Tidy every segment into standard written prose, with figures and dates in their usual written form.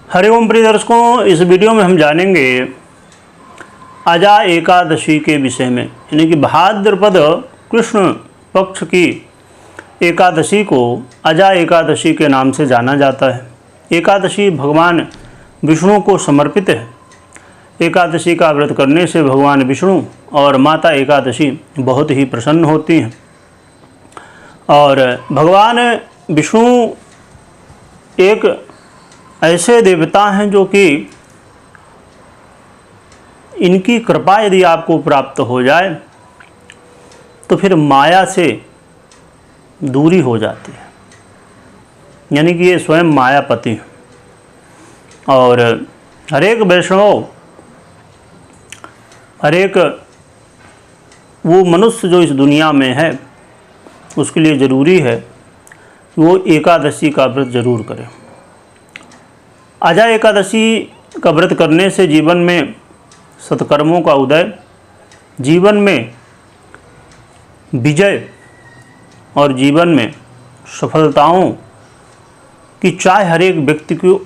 हरिओम प्रिय दर्शकों, इस वीडियो में हम जानेंगे अजा एकादशी के विषय में, यानी कि भाद्रपद कृष्ण पक्ष की एकादशी को अजा एकादशी के नाम से जाना जाता है। एकादशी भगवान विष्णु को समर्पित है। एकादशी का व्रत करने से भगवान विष्णु और माता एकादशी बहुत ही प्रसन्न होती हैं और भगवान विष्णु एक ऐसे देवता हैं जो कि इनकी कृपा यदि आपको प्राप्त हो जाए तो फिर माया से दूरी हो जाती है, यानी कि ये स्वयं मायापति हैं। और हरेक वैष्णव, हरेक वो मनुष्य जो इस दुनिया में है उसके लिए ज़रूरी है कि वो एकादशी का व्रत जरूर करे। अजा एकादशी का व्रत करने से जीवन में सत्कर्मों का उदय, जीवन में विजय और जीवन में सफलताओं की चाह हर एक व्यक्ति को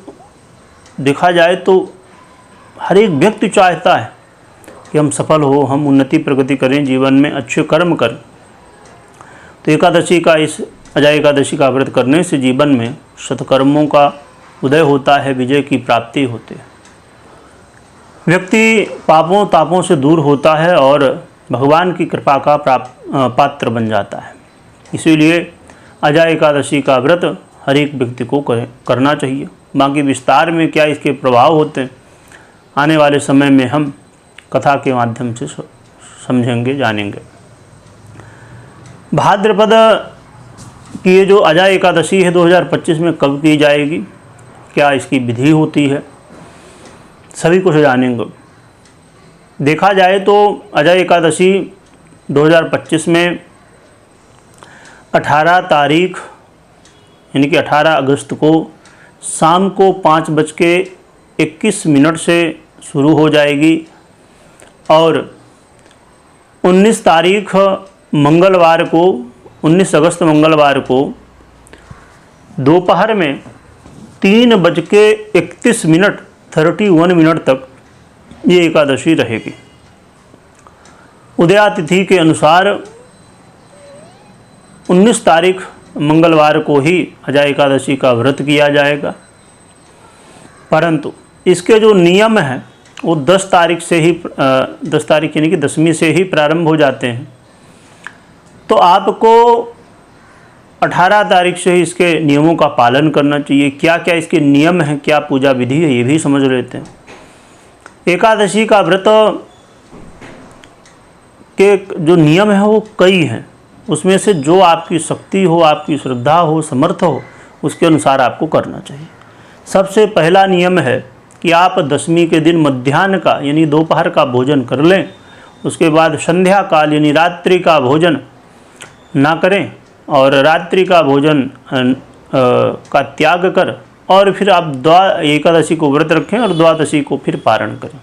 देखा जाए तो हर एक व्यक्ति चाहता है कि हम सफल हो, हम उन्नति प्रगति करें, जीवन में अच्छे कर्म करें। तो एकादशी का, इस अजा एकादशी का व्रत करने से जीवन में सत्कर्मों का उदय होता है, विजय की प्राप्ति होती है, व्यक्ति पापों तापों से दूर होता है और भगवान की कृपा का पात्र बन जाता है। इसीलिए अजा एकादशी का व्रत हर एक व्यक्ति को करना चाहिए। बाकी विस्तार में क्या इसके प्रभाव होते हैं आने वाले समय में हम कथा के माध्यम से समझेंगे, जानेंगे। भाद्रपद की ये जो अजा एकादशी है 2025 में कब की जाएगी, क्या इसकी विधि होती है, सभी कुछ जानेंगे। देखा जाए तो अजा एकादशी 2025 में 18 तारीख यानी कि 18 अगस्त को शाम को 5:21 से शुरू हो जाएगी और 19 तारीख मंगलवार को, 19 अगस्त मंगलवार को दोपहर में 3:31 तक ये एकादशी रहेगी। उदयातिथि के अनुसार 19 तारीख मंगलवार को ही अजा एकादशी का व्रत किया जाएगा, परंतु इसके जो नियम हैं वो 10 तारीख से ही 10 तारीख यानी कि 10वीं से ही प्रारंभ हो जाते हैं। तो आपको 18 तारीख से ही इसके नियमों का पालन करना चाहिए। क्या क्या इसके नियम हैं, क्या पूजा विधि है, ये भी समझ लेते हैं। एकादशी का व्रत के जो नियम है वो कई हैं, उसमें से जो आपकी शक्ति हो, आपकी श्रद्धा हो, समर्थ हो, उसके अनुसार आपको करना चाहिए। सबसे पहला नियम है कि आप 10वीं के दिन मध्याह्न का यानी दोपहर का भोजन कर लें, उसके बाद संध्या काल यानी रात्रि का भोजन ना करें और रात्रि का भोजन का त्याग कर और फिर आप एकादशी को व्रत रखें और द्वादशी को फिर पारण करें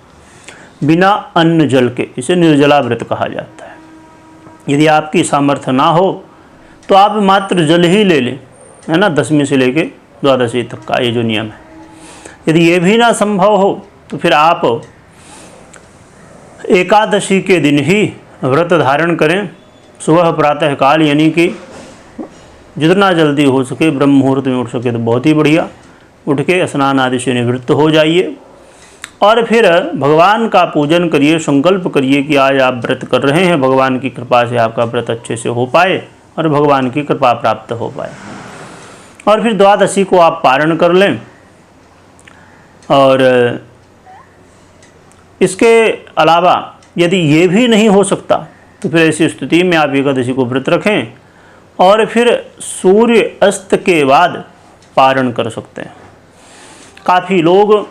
बिना अन्न जल के। इसे निर्जला व्रत कहा जाता है। यदि आपकी सामर्थ्य ना हो तो आप मात्र जल ही ले लें, है ना, 10वीं से लेके द्वादशी तक का ये जो नियम है। यदि ये भी ना संभव हो तो फिर आप एकादशी के दिन ही व्रत धारण करें। सुबह प्रातः काल यानी कि जितना जल्दी हो सके, ब्रह्म मुहूर्त में उठ सके तो बहुत ही बढ़िया, उठ के स्नान आदि से निवृत्त हो जाइए और फिर भगवान का पूजन करिए। संकल्प करिए कि आज आप व्रत कर रहे हैं, भगवान की कृपा से आपका व्रत अच्छे से हो पाए और भगवान की कृपा प्राप्त हो पाए। और फिर द्वादशी को आप पारण कर लें। और इसके अलावा यदि ये भी नहीं हो सकता तो फिर ऐसी स्थिति में आप एकादशी को व्रत रखें और फिर सूर्य अस्त के बाद पारण कर सकते हैं। काफ़ी लोग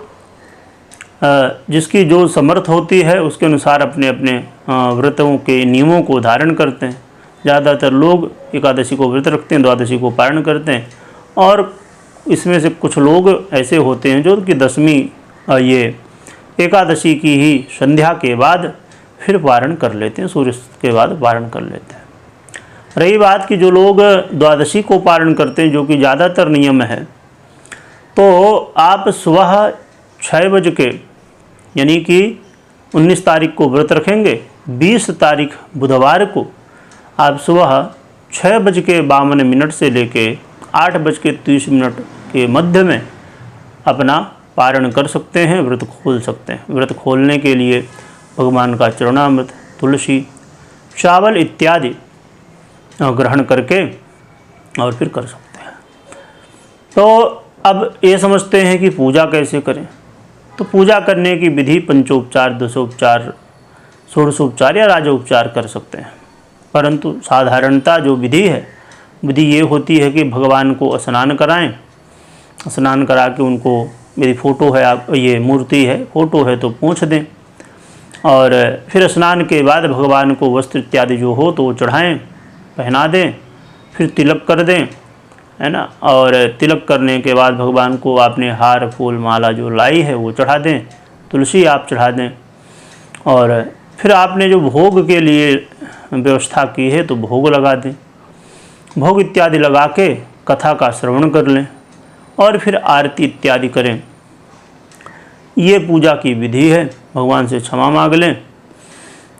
जिसकी जो समर्थ होती है उसके अनुसार अपने अपने व्रतों के नियमों को धारण करते हैं। ज़्यादातर लोग एकादशी को व्रत रखते हैं, द्वादशी को पारण करते हैं और इसमें से कुछ लोग ऐसे होते हैं जो कि 10वीं ये एकादशी की ही संध्या के बाद फिर पारण कर लेते हैं, सूर्य के बाद पारण कर लेते हैं। रही बात कि जो लोग द्वादशी को पारण करते हैं, जो कि ज़्यादातर नियम है, तो आप सुबह 6 बज के यानी कि 19 तारीख को व्रत रखेंगे। 20 तारीख बुधवार को आप सुबह 6:52 से लेके 8:30 के मध्य में अपना पारण कर सकते हैं, व्रत खोल सकते हैं। व्रत खोलने के लिए भगवान का चरणामृत, तुलसी, चावल इत्यादि ग्रहण करके और फिर कर सकते हैं। तो अब ये समझते हैं कि पूजा कैसे करें। तो पूजा करने की विधि पंचोपचार, दशोपचार, षोडशोपचार या राजोपचार कर सकते हैं, परंतु साधारणता जो विधि है, विधि ये होती है कि भगवान को स्नान कराएं। स्नान करा के उनको, मेरी फ़ोटो है, आप ये मूर्ति है, फ़ोटो है तो पोंछ दें, और फिर स्नान के बाद भगवान को वस्त्र इत्यादि जो हो तो वो चढ़ाएं, पहना दें, फिर तिलक कर दें, है ना। और तिलक करने के बाद भगवान को आपने हार, फूल, माला जो लाई है वो चढ़ा दें, तुलसी आप चढ़ा दें, और फिर आपने जो भोग के लिए व्यवस्था की है तो भोग लगा दें। भोग इत्यादि लगा के कथा का श्रवण कर लें और फिर आरती इत्यादि करें। ये पूजा की विधि है। भगवान से क्षमा मांग लें।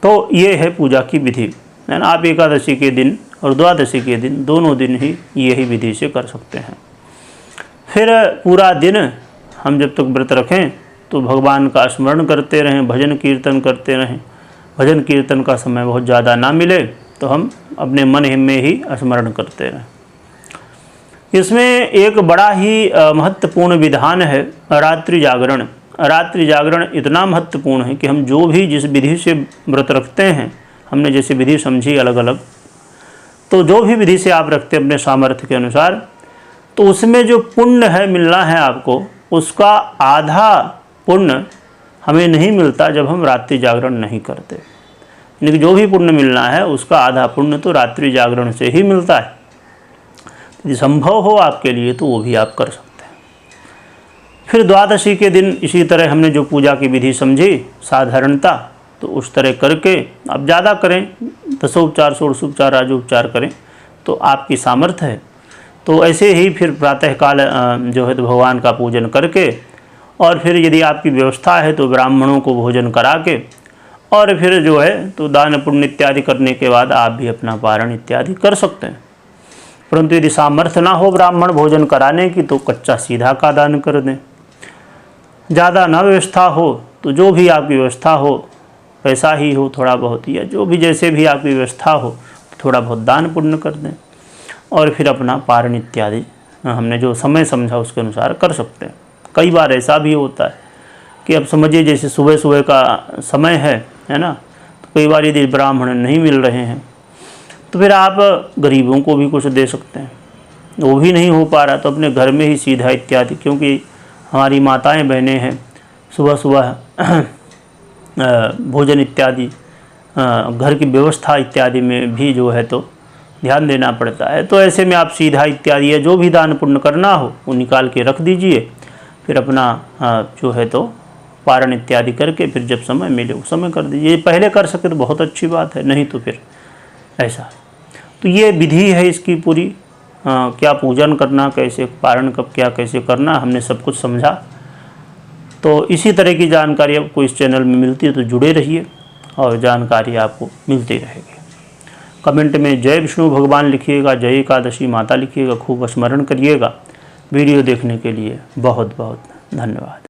तो ये है पूजा की विधि, है ना। आप एकादशी के दिन और द्वादशी के दिन दोनों दिन ही यही विधि से कर सकते हैं। फिर पूरा दिन हम जब तक व्रत रखें तो भगवान का स्मरण करते रहें, भजन कीर्तन करते रहें। भजन कीर्तन का समय बहुत ज़्यादा ना मिले तो हम अपने मन में ही स्मरण करते रहें। इसमें एक बड़ा ही महत्वपूर्ण विधान है रात्रि जागरण। रात्रि जागरण इतना महत्वपूर्ण है कि हम जो भी जिस विधि से व्रत रखते हैं, हमने जैसे विधि समझी अलग अलग, तो जो भी विधि से आप रखते हैं अपने सामर्थ्य के अनुसार, तो उसमें जो पुण्य है मिलना है आपको, उसका आधा पुण्य हमें नहीं मिलता जब हम रात्रि जागरण नहीं करते। यानी कि जो भी पुण्य मिलना है उसका आधा पुण्य तो रात्रि जागरण से ही मिलता है। यदि संभव हो आपके लिए तो वो भी आप कर सकते हैं। फिर द्वादशी के दिन इसी तरह हमने जो पूजा की विधि समझी साधारणता, तो उस तरह करके आप ज़्यादा करें, दशोपचार, षोडशोपचार, राजोपचार करें तो आपकी सामर्थ्य है। तो ऐसे ही फिर प्रातःकाल जो है तो भगवान का पूजन करके, और फिर यदि आपकी व्यवस्था है तो ब्राह्मणों को भोजन करा के, और फिर जो है तो दान पुण्य इत्यादि करने के बाद आप भी अपना पारण इत्यादि कर सकते हैं। परंतु यदि सामर्थ्य ना हो ब्राह्मण भोजन कराने की तो कच्चा सीधा का दान कर दें। ज़्यादा ना व्यवस्था हो तो जो भी आपकी व्यवस्था हो, पैसा ही हो थोड़ा बहुत, या जो भी जैसे भी आपकी व्यवस्था हो, थोड़ा बहुत दान पुण्य कर दें, और फिर अपना पारण इत्यादि हमने जो समय समझा उसके अनुसार कर सकते हैं। कई बार ऐसा भी होता है कि अब समझिए जैसे सुबह सुबह का समय है ना, तो कई बार यदि ब्राह्मण नहीं मिल रहे हैं तो फिर आप गरीबों को भी कुछ दे सकते हैं। वो भी नहीं हो पा रहा तो अपने घर में ही सीधा इत्यादि, क्योंकि हमारी माताएं बहनें हैं, सुबह सुबह भोजन इत्यादि, घर की व्यवस्था इत्यादि में भी जो है तो ध्यान देना पड़ता है। तो ऐसे में आप सीधा इत्यादि या जो भी दान पुण्य करना हो वो निकाल के रख दीजिए, फिर अपना जो है तो पारण इत्यादि करके फिर जब समय मिले उस समय कर दीजिए। पहले कर सके तो बहुत अच्छी बात है, नहीं तो फिर ऐसा। तो ये विधि है इसकी पूरी, क्या पूजन करना, कैसे पारण कब क्या कैसे करना, हमने सब कुछ समझा। तो इसी तरह की जानकारी आपको इस चैनल में मिलती है तो जुड़े रहिए और जानकारी आपको मिलती रहेगी। कमेंट में जय विष्णु भगवान लिखिएगा, जय एकादशी माता लिखिएगा, खूब स्मरण करिएगा। वीडियो देखने के लिए बहुत बहुत धन्यवाद।